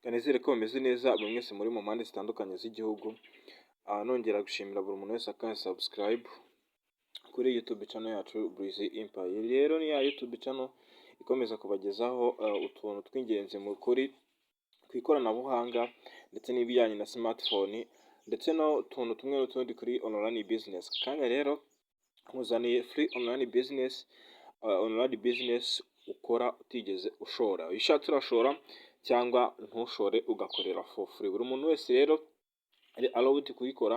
Kanizere ko bameze neza buri mwese muri mu mpande zitandukanye z'igihugu, nongera gushimira buri muntu wese akanda subscribe kuri YouTube channel yacu Breezy Empire. Iyi rero ni ya YouTube channel ikomeza kubagezaho utuntu tw'ingenzi mu kuri ku ikoranabuhanga ndetse n'ibijyanye na smartphone ndetse no utuntu tumwe n'utundi kuri online business. Kandi rero nkuzaniye free online business ukora utigeze ushora. Iyo ushatse urashora cyangwa ntushore ugakorera for free. Buri muntu wese rero ari allowed kuyikora,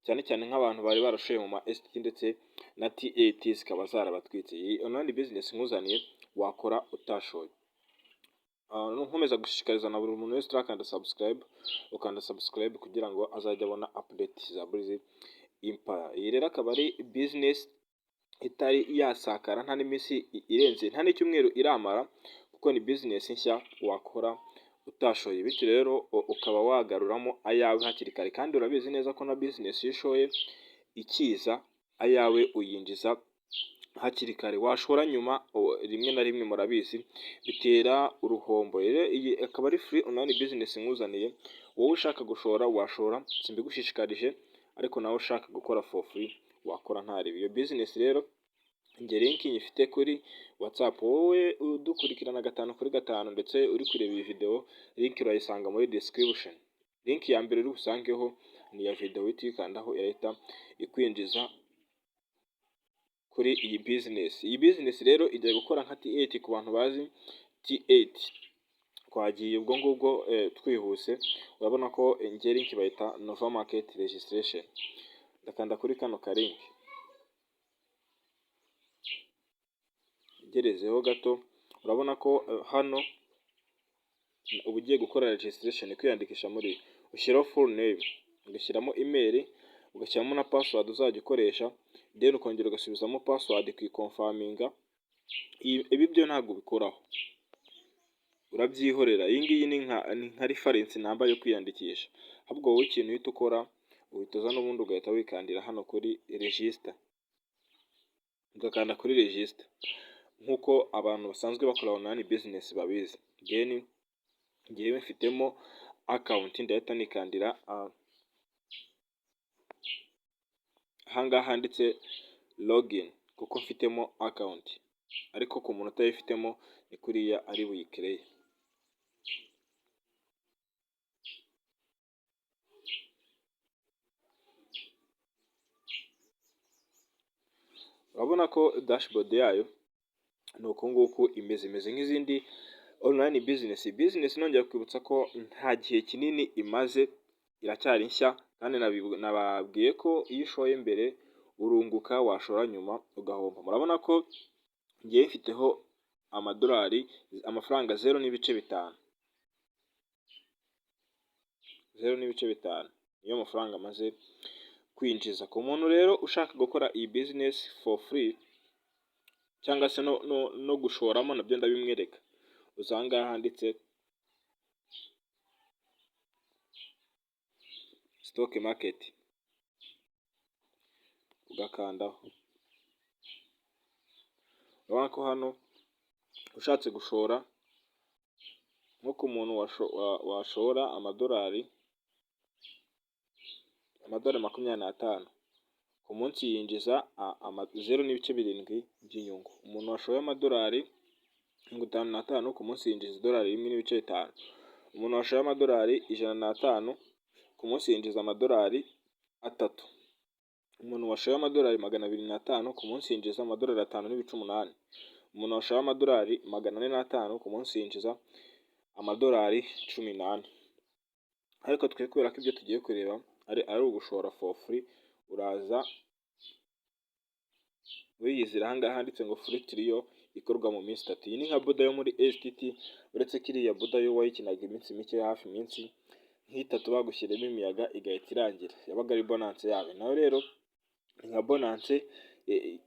cyane cyane nk'abantu bari barashoye mu ma ST ndetse na T8 zikaba zarabatwitse. Iyi online business nkuzaniye wakora utashoye. Nkomeza gushishikariza na buri muntu wese urakanda subscribe kugira ngo azajya abona update za Breezy Empire. Iyi rero akaba ari business itari yasakara nta n'iminsi irenze nta n'icyumweru iramara, kuko ni business nshya wakora utashoye, bityo rero ukaba wagaruramo ayawe hakiri kare. Kandi urabizi neza ko na business iyo ushoye ikiza ayawe uyinjiza hakiri kare. Washora nyuma rimwe na rimwe murabizi bitera uruhombo. Rero iyi akaba ari free online business nkuzaniye. Wowe ushaka gushora washora, simbigushishikarije, ariko nawe ushaka gukora for free wakora nta ribi. Iyo business rero njye link nyifite kuri WhatsApp. Wowe udukurikirana 5x5 ndetse uri kureba iyi video, link urayisanga muri description. Link ya mbere uri busangeho ni ya video utikandaho irahita ikwinjiza kuri iyi business. Iyi business rero ijya gukora nka T8 ku bantu bazi T8. Twagiye ubwo ngubwo twihuse. Urabona ko njye link bayita Nova Market Registration. Ndakanda kuri kano ka link. Gerezeho gato, urabona ko hano uba ugiye gukora registration, kwiyandikisha muri ushyiraho full name, ugashyiramo email, ugashyiramo na password uzajya ukoresha, then ukongera ugasubizamo password kwikonfaminga. Ibi byo ntabwo bikoraho, urabyihorera. Iyi ngiyi ni nka reference number yo kwiyandikisha. Ahubwo wowe ikintu uhita ukora, uhita uza n'ubundi ugahita wikandira hano kuri register, ugakanda kuri register nk'uko abantu basanzwe bakora online business babizi. Then ngewe mfitemo account, ndahita nikandira ahangaha handitse login kuko mfitemo account, ariko ku muntu utayifitemo ni kuriya ari buyikireye. Urabona ko dashboard yayo ni uku nguku imeze nk'izindi online business. Nongera kwibutsa ko nta gihe kinini imaze, iracyari nshya, kandi nababwiye ko iyo ushoye mbere urunguka, washora nyuma ugahomba. Murabona ko ngiye mfiteho amadolari amafaranga 0.5 niyo mafaranga maze kwinjiza. Ku muntu rero ushaka gukora iyi business for free cyangwa se no gushoramo, nabyo ndabimwereka. Uzanga handitse stock market, ugakandaho. Urabona ko hano ushatse gushora nko ku muntu washora amadolari 25 ku munsi yinjiza 0.7 by'inyungu. Umuntu washoye amadolari 55 ku munsi yinjiza $1.5. Umuntu washoye amadolari 105 ku munsi yinjiza amadolari 3. Umuntu washoye amadolari 205 ku munsi yinjiza amadolari 5.8. Umuntu washoye amadolari 405 ku munsi yinjiza amadolari 18. Ariko twe kubera ko ibyo tugiye kureba ari ugushora for free, uraza wiyizira ahangaha handitse ngo free trio ikorwa mu minsi 3. Iyi ni nka buda yo muri STT, uretse kiriya buda yo wayikinaga iminsi mike, hafi iminsi nk'itatu, bagushyiremo imiyaga igahita irangira. Yabaga ari bonance yawe. Nawe rero ni nka bonance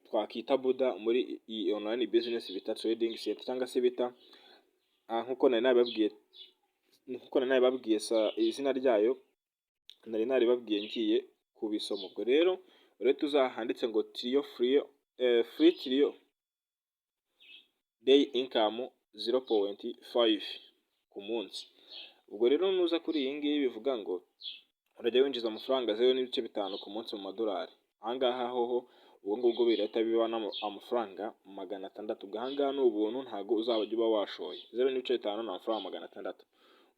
twakita buda muri iyi online business bita trading set, cyangwa se bita nkuko nari nabibabwiye izina ryayo nari naribabwiye ngiye kubisoma. Ubwo rero uretse uzahanditse ngo trio free trio day income 0.5 ku munsi. Ubwo rero nuza kuri iyi ngiyi bivuga ngo urajya winjiza amafaranga 0.5 ku munsi mu madolari. Ahangaha hoho ubwo ngubwo birahita biba amafaranga 600. Ubwo ahangaha ni ubuntu, ntabwo uzajya uba washoye. 0.5 ni amafaranga 600.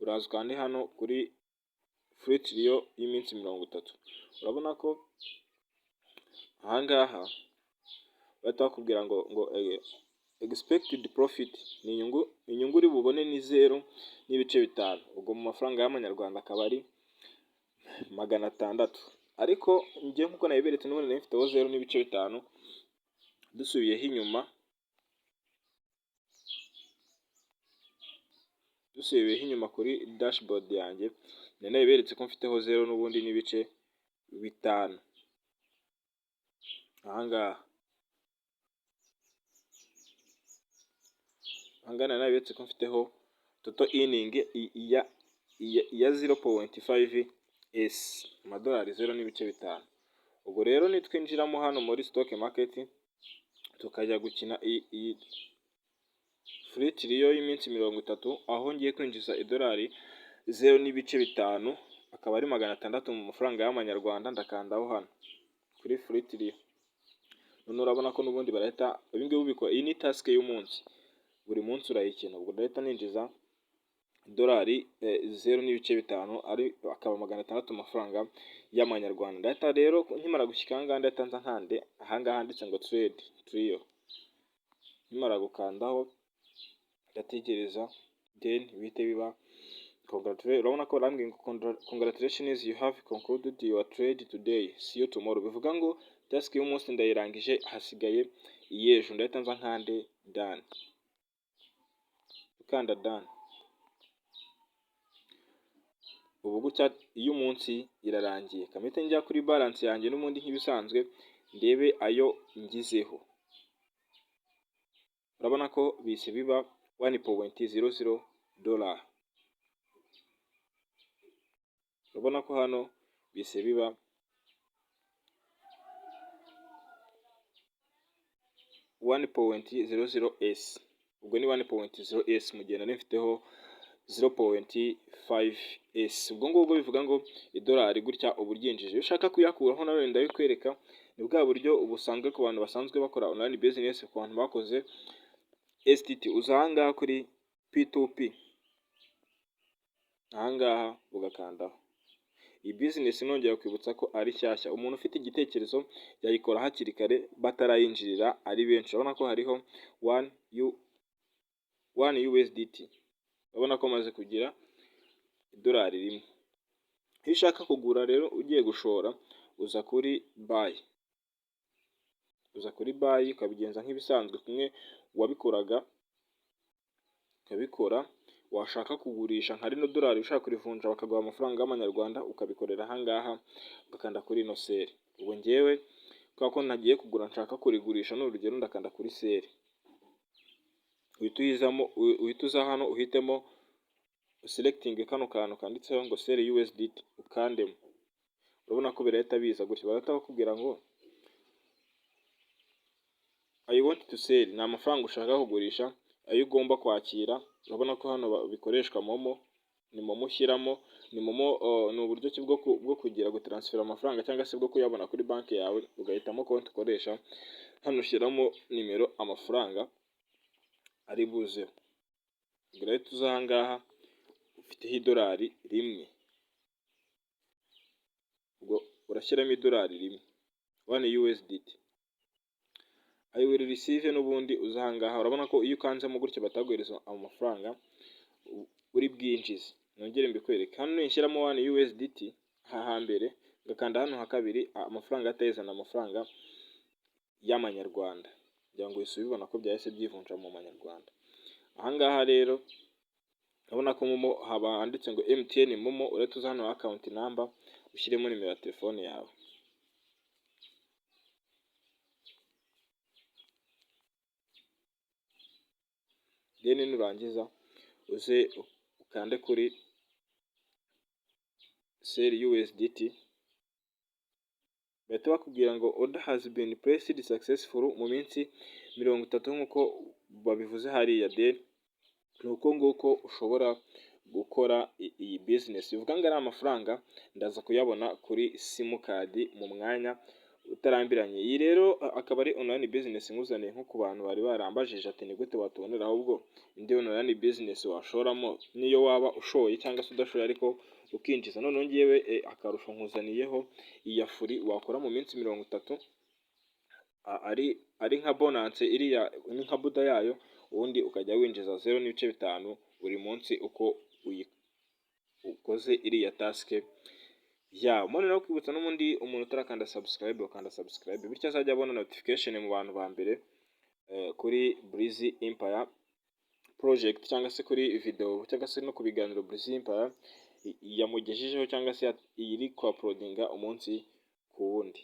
Uraza ukande hano kuri free trial y'iminsi 30. Urabona ko ahangaha bahita bakubwira ngo expected profit ni inyungu uri bubone ni 0.5. Ubwo mu mafaranga y'amanyarwanda akaba ari 600. Ariko njye nkuko nabiberetse n'ubundi nifiteho 0.5. Dusubiyeho inyuma kuri dashboard yanjye nabiberetse ko mfiteho 0 n'ubundi n'ibice 5. Ahangaha nabiberetse ko mfiteho total earning ya 0.5s amadolari 0.5. Ubwo rero nitwinjiramo hano muri stock market tukajya gukina iyi free trial y'iminsi 30, aho ngiye kwinjiza idolari 0.5 akaba ari 600 mu mafaranga y'amanyarwanda. Ndakandaho hano kuri free trial. None urabona ko n'ubundi barahita ibingibi ubikora. Iyi ni task y'umunsi, buri munsi urayikina. Ubwo ndahita ninjiza idolari 0.5 ari akaba 600 amafaranga y'amanyarwanda. Ndahita rero nkimara gushyika ahangaha ndahita nza nkande ahangaha handitse ngo trade trial. Nkimara gukandaho ndategereza then bihite biba congratulations. Urabona ko barambwiye ngo congratulations, you have concluded your trade today, see you tomorrow. Bivuga ngo task y'umunsi ndayirangije, hasigaye iyejo. Ndahita nza nkande done, ukanda done. Ubu gutya iyo umunsi irarangiye, kamite njya kuri balance yanjye n'ubundi nk'ibisanzwe ndebe ayo ngizeho. Urabona ko bise biba $1.00. Urabona ko hano bise biba $1.00s. Ubwo ni 1.0s mu gihe nari mfiteho 0.5s. Ubwo ngubwo bivuga ngo idolari gutya ubu ryinjije. Iyo ushaka kuyakuraho nawe ndabikwereka. Ni bwa buryo ubusanzwe ku bantu basanzwe bakora online business, ku bantu bakoze STT. Uza ahangaha kuri P2P, ahangaha ugakandaho. Iyi business nongera kwibutsa ko ari shyashya. Umuntu ufite igitekerezo yayikora hakiri kare batarayinjirira ari benshi. Urabona ko hariho 1 USDT. Urabona ko maze kugira idolari rimwe. Iyo ushaka kugura rero ugiye gushora uza kuri buy. Ukabigenza nk'ibisanzwe kumwe wabikoraga ukabikora. Washaka kugurisha nka rino dolari ushaka kurivunja bakaguha amafaranga y'amanyarwanda, ukabikorera ahangaha ugakanda kuri no sell. Ubwo ngewe kubera ko nagiye kugura nshaka kurigurisha n'urugero ndakanda kuri sell. Uhita uza hano uhitemo selecting kano kantu kanditseho ngo sell USDT ukandemo. Urabona ko birahita biza gutya, barahita bakubwira ngo I want to sell, ni amafaranga ushaka kugurisha, ayo ugomba kwakira. Urabona ko hano bikoreshwa momo, ni momo ushyiramo, ni momo ni uburyo ki bwo kugira gutransfera amafaranga cyangwa se bwo kuyabona kuri banki yawe. Ugahitamo konti ukoresha, hano ushyiramo nimero amafaranga ari buze. Urahita uza ahangaha ufiteho idolari rimwe. Ubwo urashyiramo idolari rimwe 1 USDT. I will receive n'ubundi uza ahangaha. Urabona ko iyo ukanzemo gutyo bataguhereza amafaranga uri bwinjize. Nongere mbikwereke. Hano nishyiramo 1 USDT hahambere, ngakanda hano hakabiri amafaranga atezana amafaranga y'amanyarwanda. Kugira ngo bisubibona ko byahise byivunja mu manyarwanda. Ahangaha rero urabona ko momo haba handitse ngo MTN momo. Urahita uza hano account number ushyiremo nimero ya telefone yawe. Then nurangiza uze ukande kuri sell USDT. Bahita bakubwira ngo order has been placed successful mu minsi 30 nk'uko babivuze hariya. Then nuko nguko ushobora gukora iyi business. Bivuga ngo ari amafaranga ndaza kuyabona kuri simukadi mu mwanya utarambiranye. Iyi rero akaba ari online business nkuzaniye nko ku bantu bari barambajije ati ni gute watubonera ahubwo indi online business washoramo niyo waba ushoye cyangwa se udashoye ariko ukinjiza. Noneho ngewe akarusho nkuzaniyeho iya furi wakora mu minsi 30 ari nka bonance iriya ni nka buda yayo, ubundi ukajya winjiza 0.5 buri munsi uko ukoze iriya task ya mbone no kwibutsa n'ubundi umuntu utarakanda subscribe ukanda subscribe bityo azajya abona notification mu bantu ba mbere kuri Breezy Empire project cyangwa se kuri video cyangwa se no ku biganiro Breezy Empire yamugejejeho cyangwa se iri ku uploadinga umunsi ku wundi.